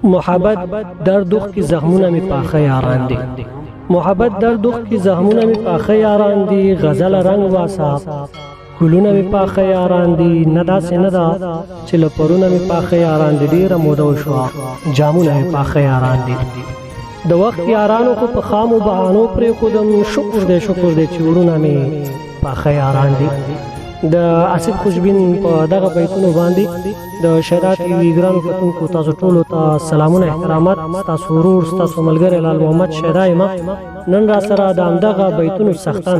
محبت در دخ کی زخمونه می پاخه یاران دی محبت در دخ کی زخمونه می پاخه یاران دی غزل رنگ واسا ګلونه می پاخه یاران دی ندا سیندا چې لپرونه می پاخه یاران دی ډیره موده شو جامونه می پاخه یاران دی د وخت یارانو کو په خامو بهانو پر خودم شکر دې چې ورونه می پاخه یاران دی د اسید خوشبین په دغه بیتونو باندې د شهادت ویګرانو کتونکو تاسو ټولو ته سلامونه احترامات تاسو ورور تاسو ملګری لال محمد شهدای ما نن را سره د همدغه بیتونو سختان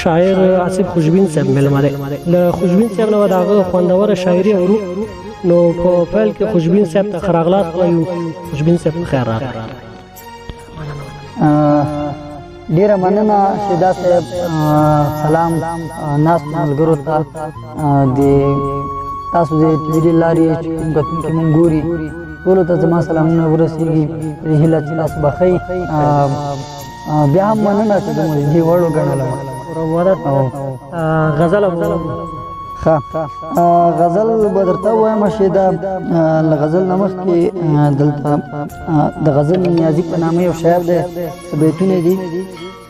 شاعر اسید خوشبین صاحب ملمره له خوشبین صاحب نو دغه خوندور شاعري ورو نو په فعل کې خوشبین صاحب ته خراغلات وایو خوشبین صاحب خیر راغلی ډیره مننه شهدا صاحب سلام ناس ملګرو ته د تاسو د ټي وي لارې چې موږ ګوري ټولو ته زما سلامونه ورسیږي هیله چې تاسو بخیر بیا هم مننه چې موږ دې وړو ګڼلم غزل غزل به درته وایم شهدا له غزل نه مخکې دلته د غزل نیازي په نامه یو شاعر دی څه بیتونه دي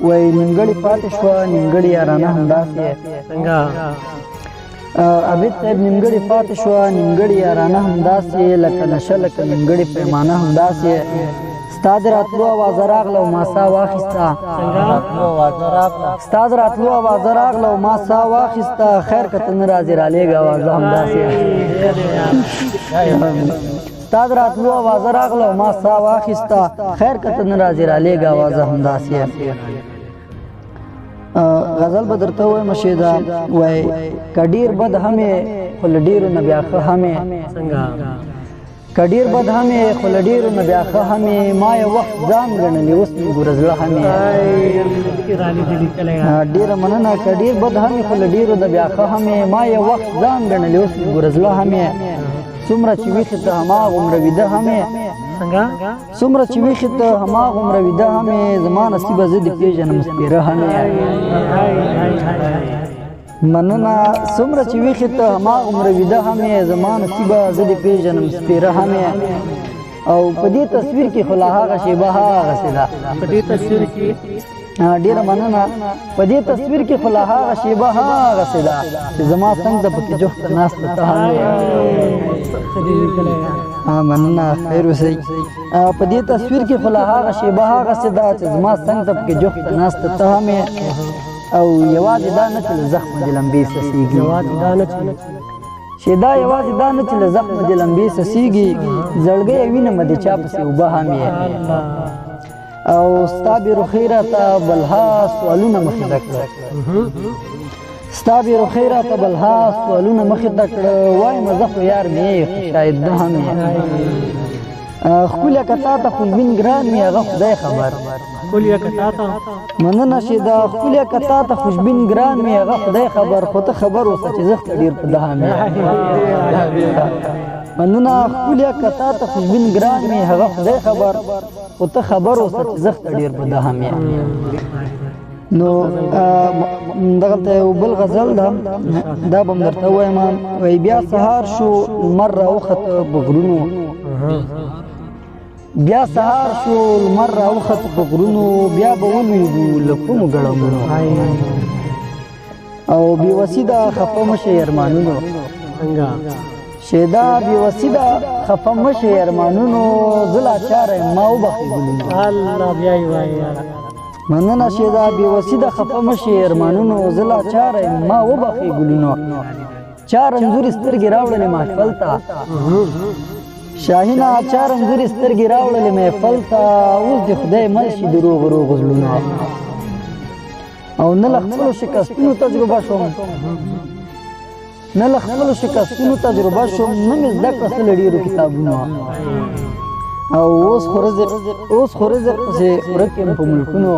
وایي نیمګړې پاتې شوه نیمګړې یارانه همداسې څنګه عبید صاحب نیمګړې پاتې شوه نیمګړې یارانه همداسې لکه نشه لکه نیمګړې پیمانه همداسې ستا د راتلو اوازه راغله او ما ساه واخیسته ستا د راتلو اوازه راغله او ما ساه واخیسته خیر که ته نه راځې رالېږه اوازه همداسې ستا د راتلو اوازه راغله او ما ساه واخیسته خیر که ته نه راځې رالېږه اوازه همداسې غزل به درته وایم شهدا وایي که ډېر بد همې خو له ډېرو نه بیا ښه همې که ډېر بد همې خو له ډېرو نه بیا ښه همې ما یو وخت ځان ګڼلې اوس مې ګوره زړه همې ډېره مننه که ډېر بد همې خو له ډېرو نه بیا ښه همې ما یو وخت ځان ګڼلې اوس مې ګوره زړه همې څومره چې ویښې ته هماغومره ویده همې څومره چې ویښې ته هماغومره ویده همې زما نصیبه زه دې پېژنم سپېره همې مننه څومره چې ویښې ته هماغومره ویده همې زما نصیبه زه دې پېژنم سپېره همې او په دې تصویر کې خو لا هغه شیبه هغسې ده په دې تصویر کې ډېره مننه په دې تصویر کې خو لا هغه شیبه هغسې ده چې زما څنګ ته پکې جفته ناسته ته همې مننه خیر اوسئ په دې تصویر کې خو لا هغه شیبه هغسې ده چې زما څنګ ته پکې جفته ناسته ته همې او یوازې دا نه چې له زخمه دې لمبې څڅېږي شهدا یوازې دا نه چې له زخمه دې لمبې څڅېږي زړګۍ وینمه دې چا پسې اوبه هم یې او ستا بېرخۍ راته بلها سوالونه مخې ته کړه ستا بېرخۍ راته بلها سوالونه مخې ته کړه وایم زه خو یار مې خو شاید ده هم یې ښکليه که تا ته خوشبین ګران مې هغه خدای خبر مننه شهدا ښکليه که تا ته خوشبین ګران مې هغه خدای خبر خو ته خبر اوسه چې زه ډېر په ده هم مننه ښکليه که تا ته خوشبین ګران مې هغه خدای خبر خو ته خبر اوسه چې زه ډېر په ده هم نو دغلته یو بل غزل ده دا به م درته ووایم وایي بیا سهار شو لمر راوخته په غرونو بیا سهار شو لمر راوخته په غرونو بیا به ولوېږو له کومو ګړنګونو او بېوسي ده خفه مه شئ ارمانونو شهدا بېوسي ده خفه مه شئ ارمانونو زه لاچاره یم ما وبخئ ګلونو مننه شهدا بېوسي ده خفه مه شئ ارمانونو زه لاچاره یم ما وبخئ ګلونو چا رنځورې سترګې راوړلې محفل ته شاهینه چا رنځورې سترګې راوړلې محفل ته اوس دې خدای مل شي د روغ روغ زړونه او نه له خپلو شکستونو تجربه شوم نه له خپلو شکستونو تجربه شوم نه مې زده کړه څه له ډېرو کتابونو او اوس خو رزق پسې ورک یم په ملکونو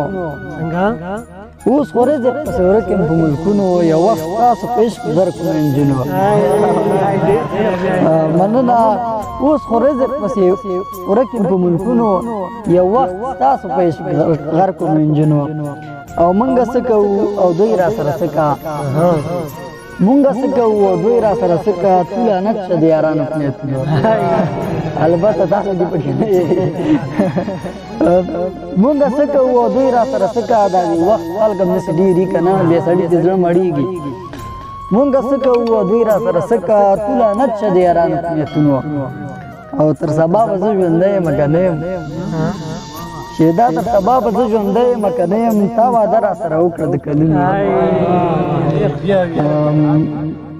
اوس خو رزق پسې ورک یم په ملکونو یو وخت تاسو په عشق زر کوم انجونو مننه اوس خو رزق پسې ورک یم په ملکونو یو وخت تاسو په عشق غر کوم انجونو او منګه څه کوو او دوی را سره څه کا مونږه څه کوو دوی را سره څه کوه تو لعنت شه د یارانو په نیتونو البته تاسو دې پکې نه یې مونږه څه کوو دوی را سره څه کوه دا وخت خلک همداسې ډېر وي که نه بې سړي چې زړه مړېږي مونږه څه کوو دوی را سره څه کوه تو لعنت شه د یارانو په نیتونو او تر سبا به زه ژوندی یم که نه یم چې دا تر سبا به زه ژوندی یم که نه یم تا واده را سره وکړه د کلونو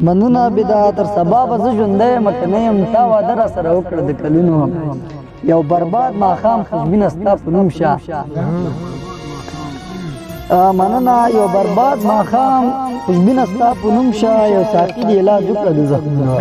منونه بدا تر سبا به زه ژوندی یم که نه یم تا واده را سره وکړه د کلونو یو برباد ماښام خوشبینه ستا په نوم شه مننه یو برباد ماښام خوشبینه ستا په نوم شه یو ساقي د علاج وکړه د زخمونو